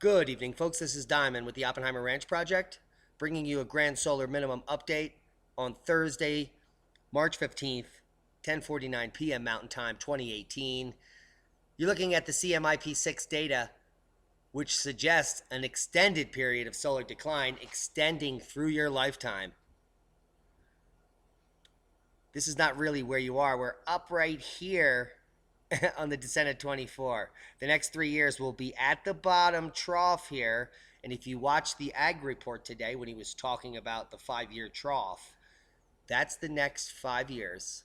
Good evening, folks. This is Diamond with the Oppenheimer Ranch Project, bringing you a grand solar minimum update on Thursday, March 15th, 10:49 p.m. Mountain Time, 2018. You're looking at the CMIP6 data, which suggests an extended period of solar decline extending through your lifetime. This is not really where you are. We're up right here on the descent of 24. The next 3 years will be at the bottom trough here. And if you watch the ag report today when he was talking about the 5-year trough, that's the next 5 years,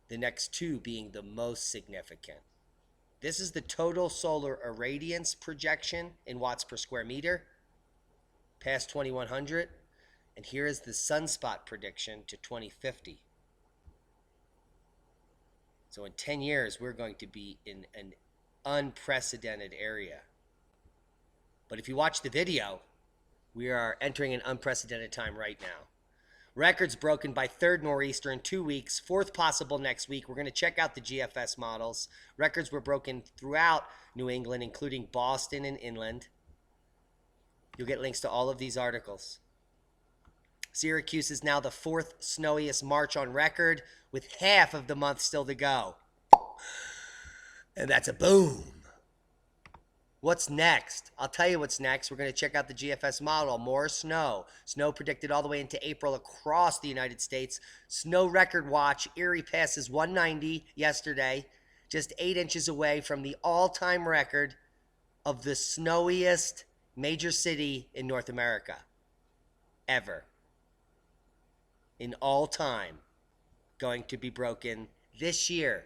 the next 2 being the most significant. This is the total solar irradiance projection in watts per square meter, past 2100. And here is the sunspot prediction to 2050. So in 10 years, we're going to be in an unprecedented area. But if you watch the video, we are entering an unprecedented time right now. Records broken by third nor'easter in 2 weeks, fourth possible next week. We're going to check out the GFS models. Records were broken throughout New England, including Boston and inland. You'll get links to all of these articles. Syracuse is now the 4th snowiest March on record, with half of the month still to go. And that's a boom. What's next? I'll tell you what's next. We're going to check out the GFS model. More snow. Snow predicted all the way into April across the United States. Snow record watch. Erie passes 190 yesterday, just 8 inches away from the all-time record of the snowiest major city in North America ever. In all time, going to be broken this year,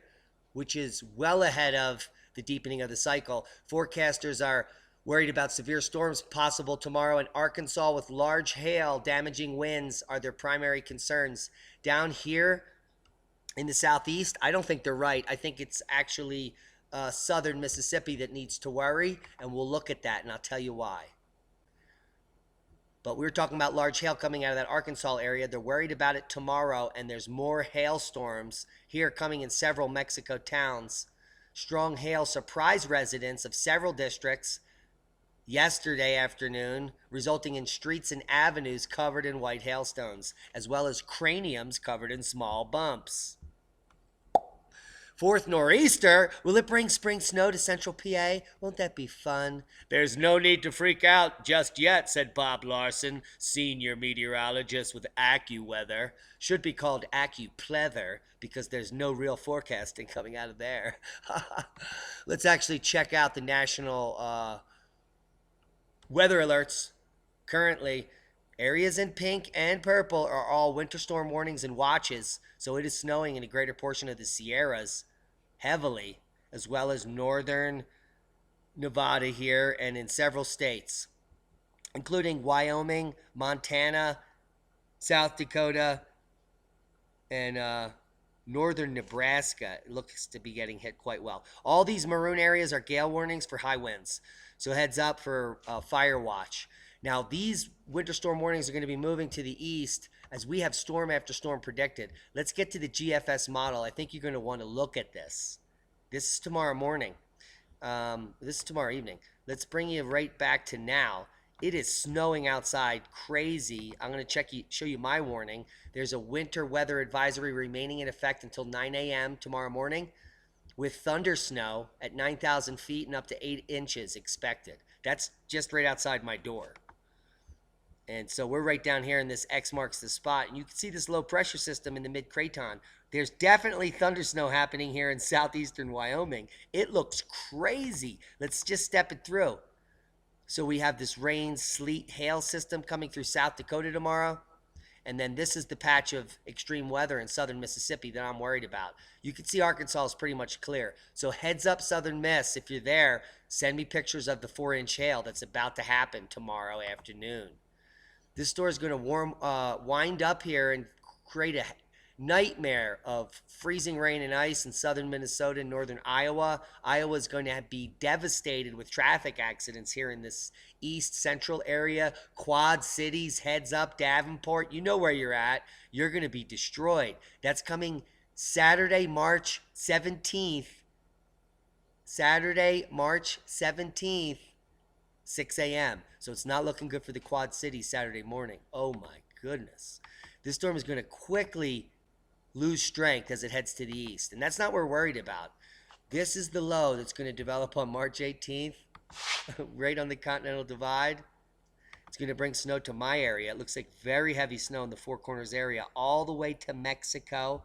which is well ahead of the deepening of the cycle. Forecasters are worried about severe storms possible tomorrow in Arkansas, with large hail, damaging winds are their primary concerns. Down here in the southeast, I don't think they're right. I think it's actually southern Mississippi that needs to worry, and we'll look at that, and I'll tell you why. But we were talking about large hail coming out of that Arkansas area. They're worried about it tomorrow, and there's more hailstorms here coming in several Mexico towns. Strong hail surprised residents of several districts yesterday afternoon, resulting in streets and avenues covered in white hailstones, as well as craniums covered in small bumps. Fourth nor'easter, will it bring spring snow to central PA? Won't that be fun? There's no need to freak out just yet, said Bob Larson, senior meteorologist with AccuWeather. Should be called AccuPleather because there's no real forecasting coming out of there. Let's actually check out the national weather alerts. Currently, areas in pink and purple are all winter storm warnings and watches, so it is snowing in a greater portion of the Sierras heavily, as well as northern Nevada here and in several states, including Wyoming, Montana, South Dakota, and northern Nebraska. It looks to be getting hit quite well. All these maroon areas are gale warnings for high winds, so heads up for fire watch. Now, these winter storm warnings are going to be moving to the east as we have storm after storm predicted. Let's get to the GFS model. I think you're going to want to look at this. This is tomorrow morning. This is tomorrow evening. Let's bring you right back to now. It is snowing outside, crazy. I'm going to show you my warning. There's a winter weather advisory remaining in effect until 9 a.m. tomorrow morning, with thunder snow at 9,000 feet and up to 8 inches expected. That's just right outside my door. And so we're right down here in this X marks the spot. And you can see this low pressure system in the mid-craton. There's definitely thunder snow happening here in southeastern Wyoming. It looks crazy. Let's just step it through. So we have this rain, sleet, hail system coming through South Dakota tomorrow. And then this is the patch of extreme weather in southern Mississippi that I'm worried about. You can see Arkansas is pretty much clear. So heads up, Southern Miss, if you're there, send me pictures of the 4-inch hail that's about to happen tomorrow afternoon. This storm is going to wind up here and create a nightmare of freezing rain and ice in southern Minnesota and northern Iowa. Iowa is going to be devastated with traffic accidents here in this east central area. Quad Cities, heads up, Davenport, you know where you're at. You're going to be destroyed. That's coming Saturday, March 17th. Saturday, March 17th. 6 a.m. So it's not looking good for the Quad Cities Saturday morning. Oh my goodness. This storm is going to quickly lose strength as it heads to the east. And that's not what we're worried about. This is the low that's going to develop on March 18th, right on the Continental Divide. It's going to bring snow to my area. It looks like very heavy snow in the Four Corners area, all the way to Mexico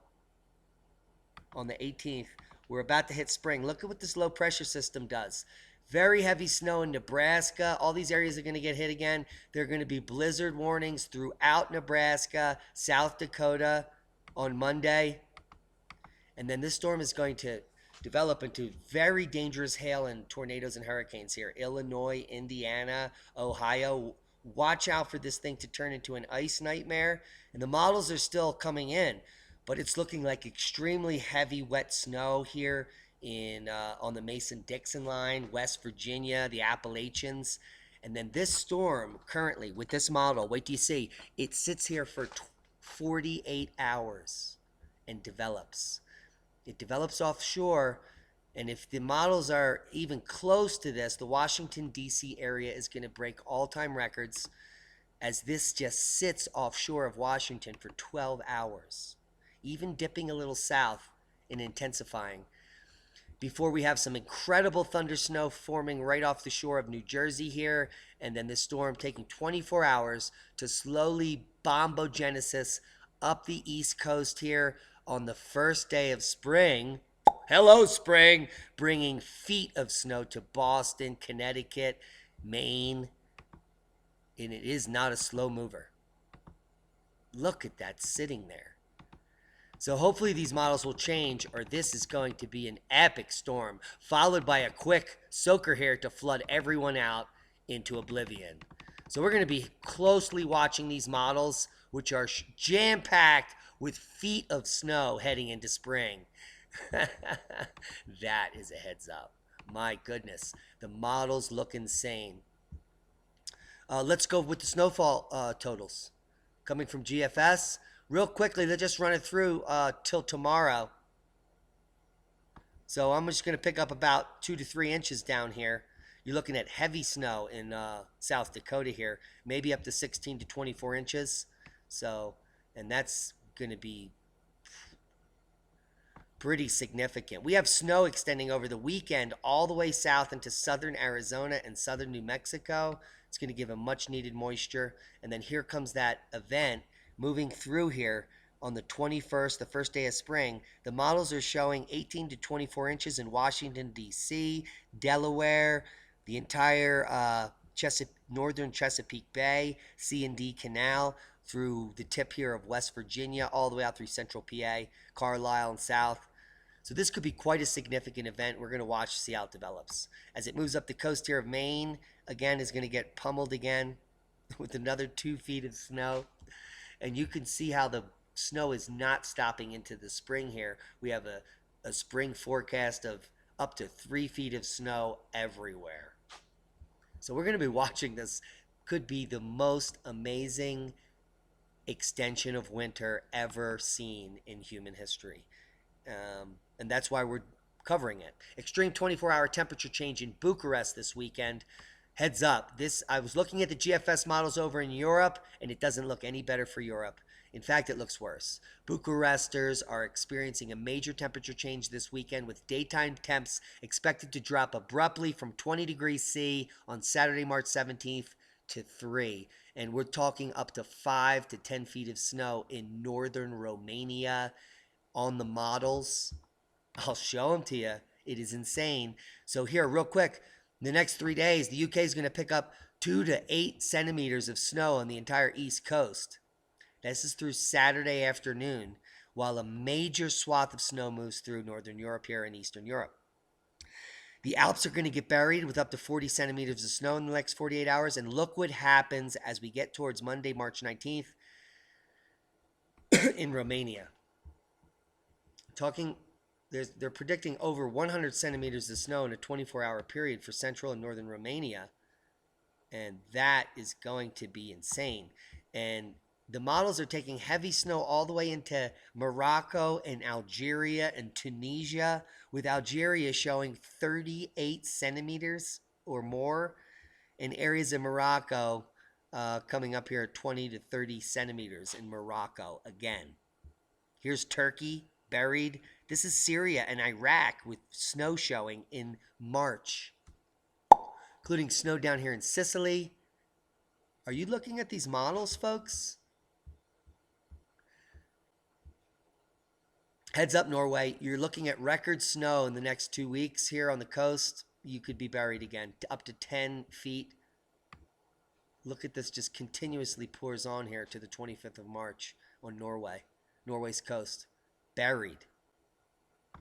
on the 18th. We're about to hit spring. Look at what this low pressure system does. Very heavy snow in Nebraska. All these areas are going to get hit again. There are going to be blizzard warnings throughout Nebraska, South Dakota on Monday. And then this storm is going to develop into very dangerous hail and tornadoes and hurricanes here. Illinois, Indiana, Ohio. Watch out for this thing to turn into an ice nightmare. And the models are still coming in, but it's looking like extremely heavy wet snow here in on the Mason-Dixon line, West Virginia, the Appalachians. And then this storm currently with this model, wait till you see, it sits here for 48 hours and develops. It develops offshore, and if the models are even close to this, the Washington, D.C. area is going to break all-time records as this just sits offshore of Washington for 12 hours, even dipping a little south and intensifying. Before we have some incredible thunder snow forming right off the shore of New Jersey here, and then this storm taking 24 hours to slowly bombogenesis up the East Coast here on the first day of spring. Hello, spring! Bringing feet of snow to Boston, Connecticut, Maine. And it is not a slow mover. Look at that sitting there. So hopefully these models will change, or this is going to be an epic storm, followed by a quick soaker here to flood everyone out into oblivion. So we're going to be closely watching these models, which are jam-packed with feet of snow heading into spring. That is a heads up. My goodness, the models look insane. Let's go with the snowfall totals coming from GFS. Real quickly, let's just run it through till tomorrow. So I'm just going to pick up about 2 to 3 inches down here. You're looking at heavy snow in South Dakota here, maybe up to 16 to 24 inches. So, and that's going to be pretty significant. We have snow extending over the weekend all the way south into southern Arizona and southern New Mexico. It's going to give a much needed moisture. And then here comes that event moving through here on the 21st, the first day of spring. The models are showing 18 to 24 inches in Washington, D.C., Delaware, the entire northern Chesapeake Bay, C&D Canal, through the tip here of West Virginia, all the way out through central PA, Carlisle, and south. So this could be quite a significant event. We're going to watch to see how it develops. As it moves up the coast here of Maine, again, is going to get pummeled again with another 2 feet of snow. And you can see how the snow is not stopping into the spring here. We have a spring forecast of up to 3 feet of snow everywhere. So we're going to be watching this. Could be the most amazing extension of winter ever seen in human history. And that's why we're covering it. Extreme 24-hour temperature change in Bucharest this weekend. Heads up, I was looking at the GFS models over in Europe, and it doesn't look any better for Europe. In fact, it looks worse. Bucharesters are experiencing a major temperature change this weekend, with daytime temps expected to drop abruptly from 20 degrees C on Saturday, March 17th to 3. And we're talking up to 5 to 10 feet of snow in northern Romania on the models. I'll show them to you. It is insane. So here, real quick, the next 3 days, the UK is going to pick up 2 to 8 centimeters of snow on the entire East Coast. This is through Saturday afternoon, while a major swath of snow moves through Northern Europe here and Eastern Europe. The Alps are going to get buried with up to 40 centimeters of snow in the next 48 hours, and look what happens as we get towards Monday, March 19th in Romania. They're predicting over 100 centimeters of snow in a 24-hour period for central and northern Romania, and that is going to be insane. And the models are taking heavy snow all the way into Morocco and Algeria and Tunisia, with Algeria showing 38 centimeters or more. and areas in Morocco coming up here 20 to 30 centimeters in Morocco again. Here's Turkey buried. This is Syria and Iraq with snow showing in March, including snow down here in Sicily. Are you looking at these models, folks? Heads up, Norway. You're looking at record snow in the next 2 weeks here on the coast. You could be buried again, up to 10 feet. Look at this, just continuously pours on here to the 25th of March on Norway, Norway's coast. Buried.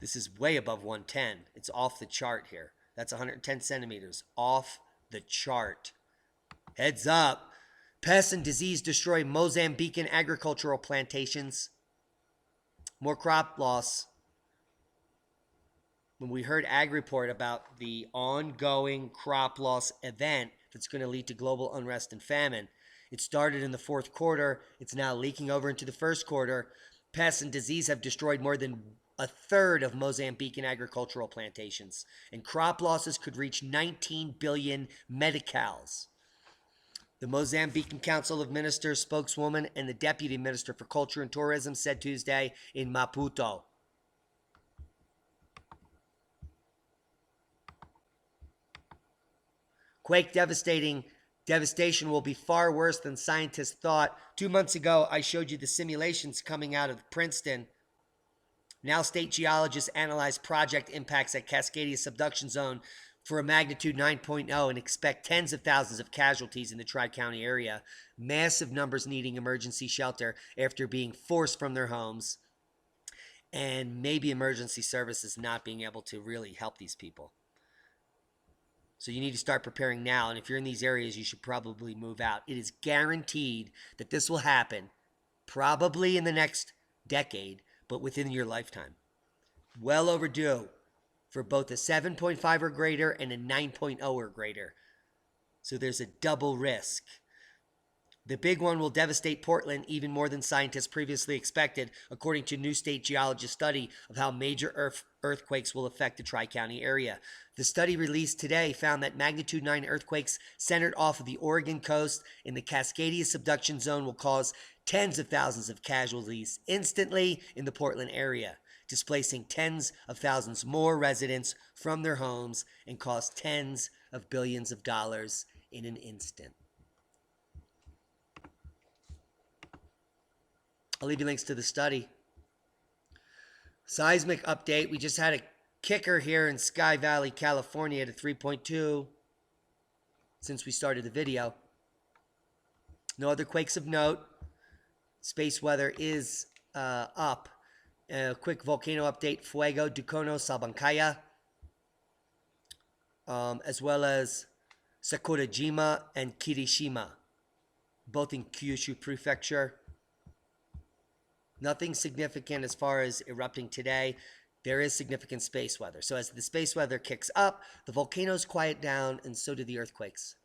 This is way above 110. It's off the chart here. That's 110 centimeters. Off the chart. Heads up. Pests and disease destroy Mozambican agricultural plantations. More crop loss. When we heard Ag Report about the ongoing crop loss event that's going to lead to global unrest and famine, it started in the fourth quarter. It's now leaking over into the first quarter. Pests and disease have destroyed more than a third of Mozambican agricultural plantations, and crop losses could reach 19 billion medicals. The Mozambican Council of Ministers spokeswoman and the Deputy Minister for Culture and Tourism said Tuesday in Maputo. Quake devastation will be far worse than scientists thought. 2 months ago, I showed you the simulations coming out of Princeton. Now state geologists analyze project impacts at Cascadia subduction zone for a magnitude 9.0 and expect tens of thousands of casualties in the Tri-County area. Massive numbers needing emergency shelter after being forced from their homes. And maybe emergency services not being able to really help these people. So you need to start preparing now. And if you're in these areas, you should probably move out. It is guaranteed that this will happen probably in the next decade, but within your lifetime. Well overdue for both a 7.5 or greater and a 9.0 or greater. So there's a double risk. The big one will devastate Portland even more than scientists previously expected, according to a new state geologist study of how major earthquakes will affect the Tri-County area. The study released today found that magnitude 9 earthquakes centered off of the Oregon coast in the Cascadia subduction zone will cause tens of thousands of casualties instantly in the Portland area, displacing tens of thousands more residents from their homes and cost tens of billions of dollars in an instant. I'll leave you links to the study. Seismic update. We just had a kicker here in Sky Valley, California at a 3.2 since we started the video. No other quakes of note. Space weather is up. A quick volcano update. Fuego, Ducono, Sabancaya. As well as Sakurajima and Kirishima. Both in Kyushu Prefecture. Nothing significant as far as erupting today. There is significant space weather. So as the space weather kicks up, the volcanoes quiet down, and so do the earthquakes.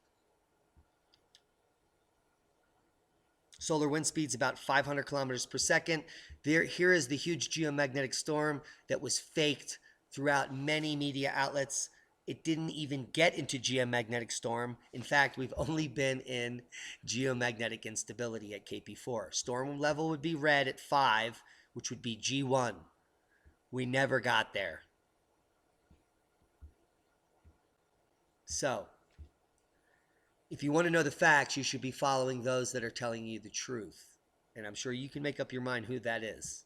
Solar wind speeds about 500 kilometers per second. Here is the huge geomagnetic storm that was faked throughout many media outlets. It didn't even get into geomagnetic storm. In fact, we've only been in geomagnetic instability at KP4. Storm level would be red at 5, which would be G1. We never got there. So, if you want to know the facts, you should be following those that are telling you the truth. And I'm sure you can make up your mind who that is.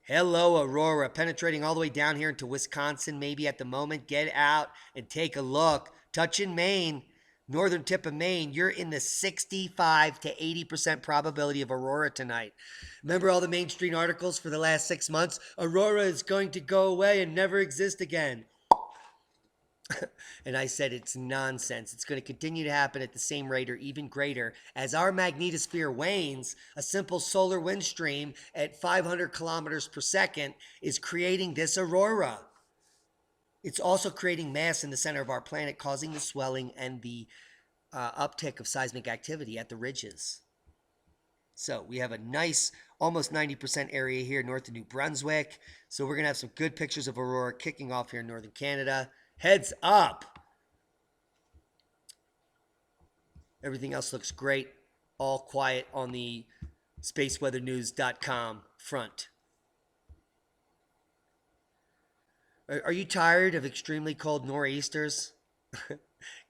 Hello, Aurora, penetrating all the way down here into Wisconsin, maybe at the moment. Get out and take a look. Touching Maine, northern tip of Maine, you're in the 65 to 80% probability of Aurora tonight. Remember all the mainstream articles for the last 6 months? Aurora is going to go away and never exist again. And I said it's nonsense. It's going to continue to happen at the same rate or even greater. As our magnetosphere wanes, a simple solar wind stream at 500 kilometers per second is creating this aurora. It's also creating mass in the center of our planet, causing the swelling and the uptick of seismic activity at the ridges. So we have a nice, almost 90% area here north of New Brunswick. So we're going to have some good pictures of aurora kicking off here in northern Canada Heads up. Everything else looks great. All quiet on the spaceweathernews.com front. Are you tired of extremely cold nor'easters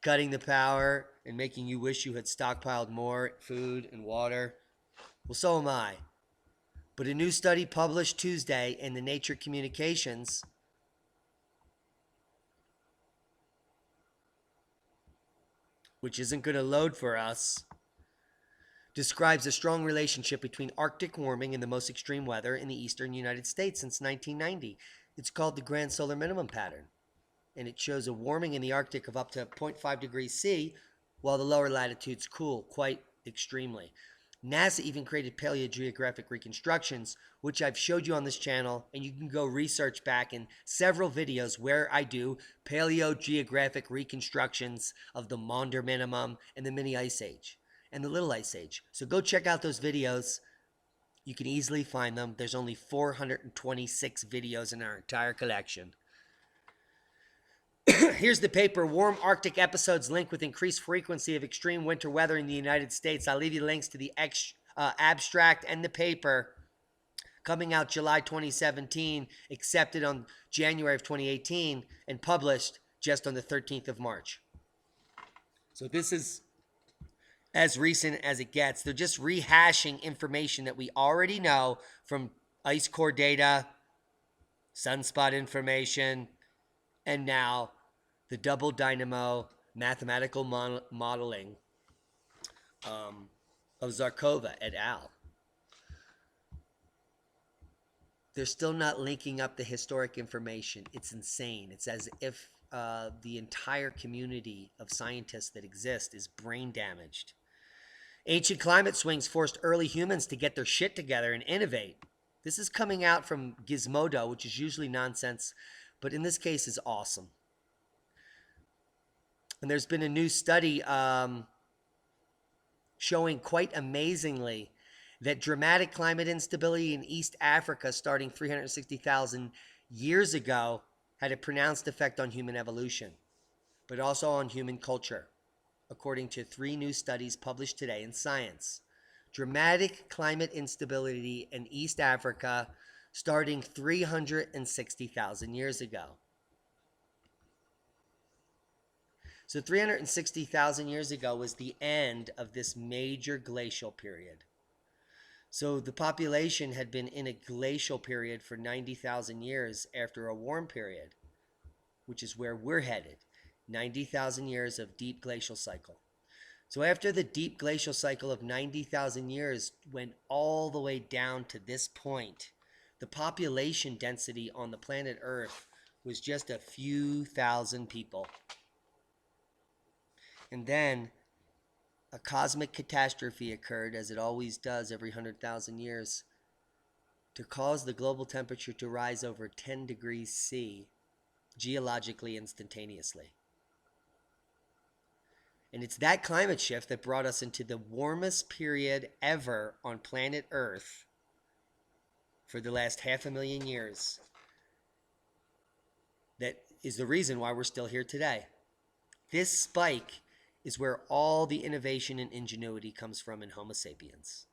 cutting the power and making you wish you had stockpiled more food and water? Well, so am I. But a new study published Tuesday in the Nature Communications which isn't going to load for us, describes a strong relationship between Arctic warming and the most extreme weather in the eastern United States since 1990. It's called the Grand Solar Minimum Pattern, and it shows a warming in the Arctic of up to 0.5 degrees C, while the lower latitudes cool quite extremely. NASA even created paleogeographic reconstructions, which I've showed you on this channel, and you can go research back in several videos where I do paleogeographic reconstructions of the Maunder Minimum and the Mini Ice Age and the Little Ice Age. So go check out those videos. You can easily find them. There's only 426 videos in our entire collection. Here's the paper, Warm Arctic Episodes Linked with Increased Frequency of Extreme Winter Weather in the United States. I'll leave you links to the abstract and the paper coming out July 2017, accepted on January of 2018, and published just on the 13th of March. So this is as recent as it gets. They're just rehashing information that we already know from ice core data, sunspot information, and now the double dynamo mathematical modeling of Zarkova et al. They're still not linking up the historic information. It's insane. It's as if the entire community of scientists that exist is brain damaged. Ancient climate swings forced early humans to get their shit together and innovate. This is coming out from Gizmodo, which is usually nonsense, but in this case is awesome. And there's been a new study showing quite amazingly that dramatic climate instability in East Africa starting 360,000 years ago had a pronounced effect on human evolution, but also on human culture, according to 3 new studies published today in Science. Dramatic climate instability in East Africa starting 360,000 years ago. So 360,000 years ago was the end of this major glacial period. So the population had been in a glacial period for 90,000 years after a warm period, which is where we're headed. 90,000 years of deep glacial cycle. So after the deep glacial cycle of 90,000 years went all the way down to this point, the population density on the planet Earth was just a few thousand people. And then a cosmic catastrophe occurred, as it always does every 100,000 years, to cause the global temperature to rise over 10 degrees C geologically instantaneously. And it's that climate shift that brought us into the warmest period ever on planet Earth for the last 500,000 years. That is the reason why we're still here today. This spike is where all the innovation and ingenuity comes from in Homo sapiens.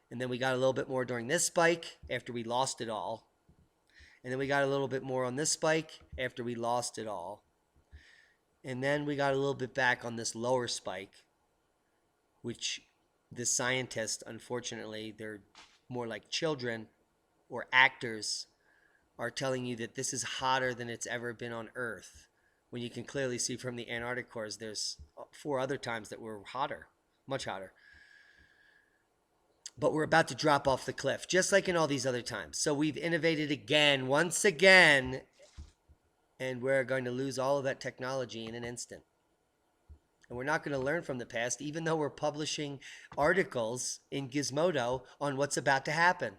And then we got a little bit more during this spike after we lost it all. And then we got a little bit more on this spike after we lost it all. And then we got a little bit back on this lower spike, which the scientists, unfortunately, they're more like children or actors, are telling you that this is hotter than it's ever been on Earth. When you can clearly see from the Antarctic cores, there's 4 other times that were hotter, much hotter. But we're about to drop off the cliff, just like in all these other times. So we've innovated again, once again, and we're going to lose all of that technology in an instant. And we're not going to learn from the past, even though we're publishing articles in Gizmodo on what's about to happen.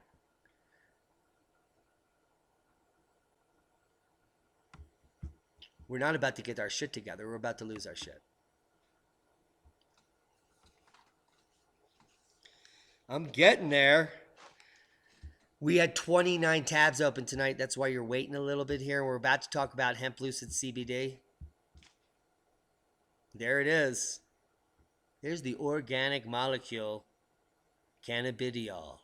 We're not about to get our shit together. We're about to lose our shit. I'm getting there. We had 29 tabs open tonight. That's why you're waiting a little bit here. We're about to talk about hemp lucid CBD. There it is. Here's the organic molecule, cannabidiol.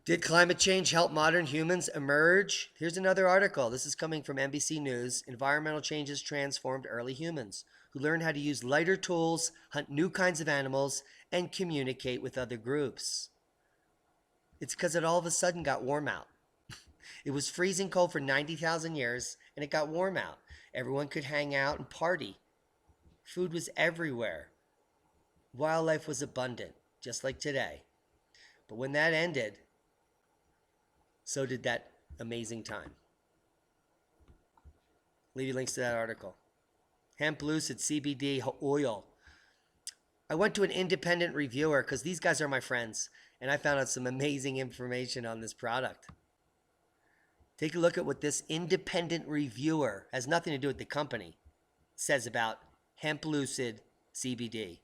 Did climate change help modern humans emerge? Here's another article. This is coming from NBC News. Environmental changes transformed early humans who learned how to use lighter tools, hunt new kinds of animals, and communicate with other groups. It's because it all of a sudden got warm out. It was freezing cold for 90,000 years, and it got warm out. Everyone could hang out and party. Food was everywhere. Wildlife was abundant, just like today. But when that ended, so did that amazing time. Leave you links to that article. Hemp lucid CBD oil. I went to an independent reviewer because these guys are my friends, and I found out some amazing information on this product. Take a look at what this independent reviewer, has nothing to do with the company, says about hemp lucid CBD.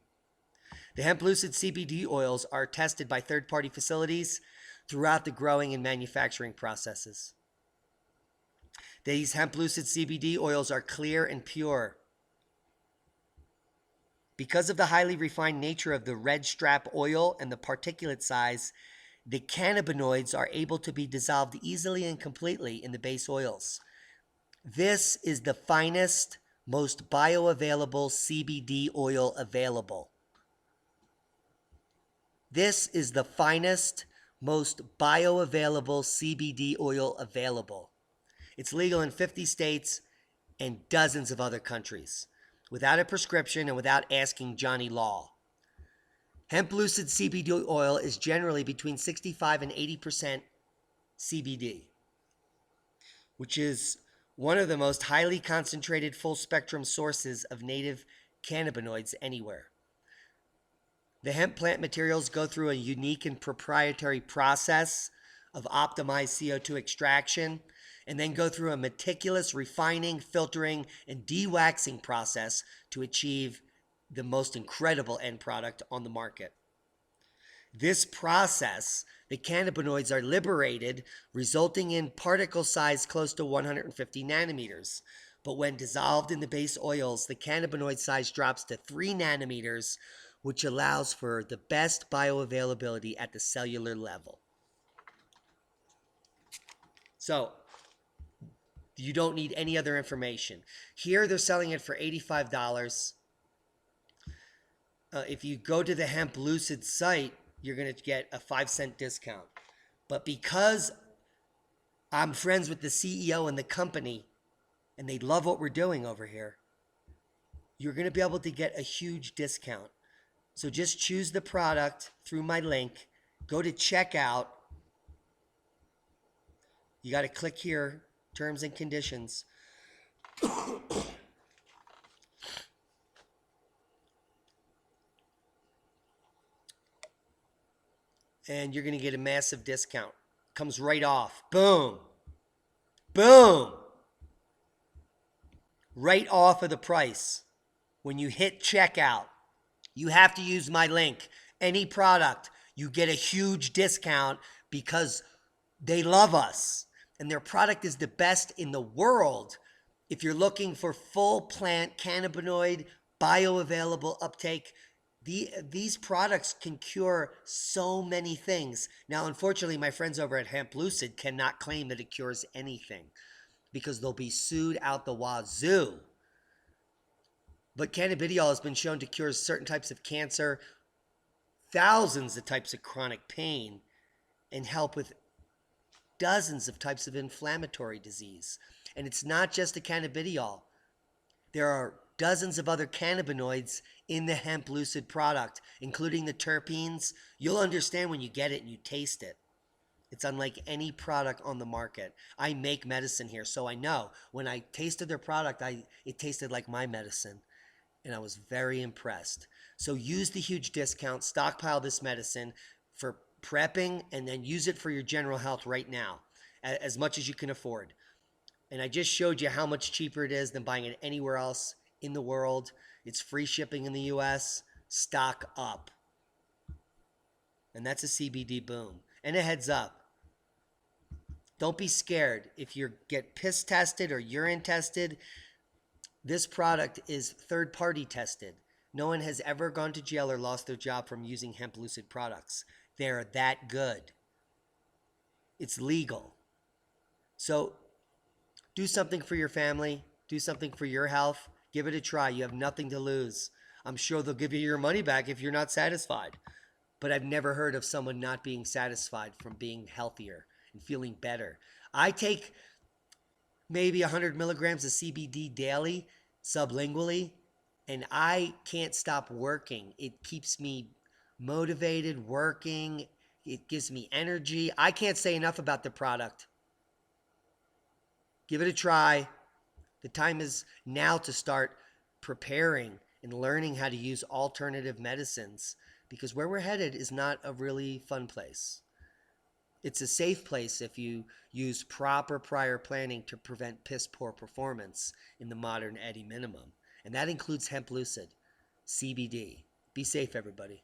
The hemp lucid CBD oils are tested by third-party facilities throughout the growing and manufacturing processes. These hemp lucid CBD oils are clear and pure. Because of the highly refined nature of the red strap oil and the particulate size, the cannabinoids are able to be dissolved easily and completely in the base oils. This is the finest, most bioavailable CBD oil available. This is the finest, most bioavailable CBD oil available. It's legal in 50 states and dozens of other countries, without a prescription and without asking Johnny Law. Hemp lucid CBD oil is generally between 65 and 80% CBD, which is one of the most highly concentrated full spectrum sources of native cannabinoids anywhere. The hemp plant materials go through a unique and proprietary process of optimized CO2 extraction, and then go through a meticulous refining, filtering, and de-waxing process to achieve the most incredible end product on the market. This process, the cannabinoids are liberated, resulting in particle size close to 150 nanometers. But when dissolved in the base oils, the cannabinoid size drops to 3 nanometers, which allows for the best bioavailability at the cellular level. So, you don't need any other information. Here, they're selling it for $85. If you go to the Hemp Lucid site, you're going to get a 5-cent discount. But because I'm friends with the CEO and the company, and they love what we're doing over here, you're going to be able to get a huge discount. So just choose the product through my link. Go to checkout. You got to click here, terms and conditions. And you're going to get a massive discount. Comes right off. Boom. Boom. Right off of the price. When you hit checkout, you have to use my link. Any product, you get a huge discount because they love us. And their product is the best in the world. If you're looking for full plant cannabinoid, bioavailable uptake, these products can cure so many things. Now, unfortunately, my friends over at Hemp Lucid cannot claim that it cures anything because they'll be sued out the wazoo. But cannabidiol has been shown to cure certain types of cancer, thousands of types of chronic pain, and help with dozens of types of inflammatory disease. And it's not just the cannabidiol. There are dozens of other cannabinoids in the Hemp Lucid product, including the terpenes. You'll understand when you get it and you taste it. It's unlike any product on the market. I make medicine here, so I know. When I tasted their product, it tasted like my medicine. And I was very impressed. So use the huge discount, stockpile this medicine for prepping, and then use it for your general health right now, as much as you can afford. And I just showed you how much cheaper it is than buying it anywhere else in the world. It's free shipping in the US. Stock up. And that's a CBD boom. And a heads up, don't be scared. If you get piss tested or urine tested, this product is third party tested. No one has ever gone to jail or lost their job from using hemp lucid products. They're that good. It's legal. So do something for your family, do something for your health. Give it a try. You have nothing to lose. I'm sure they'll give you your money back if you're not satisfied. But I've never heard of someone not being satisfied from being healthier and feeling better. I take maybe 100 milligrams of CBD daily, sublingually, and I can't stop working. It keeps me motivated, working. It gives me energy. I can't say enough about the product. Give it a try. The time is now to start preparing and learning how to use alternative medicines, because where we're headed is not a really fun place. It's a safe place if you use proper prior planning to prevent piss poor performance in the modern Eddie minimum. And that includes hemp lucid, CBD. Be safe, everybody.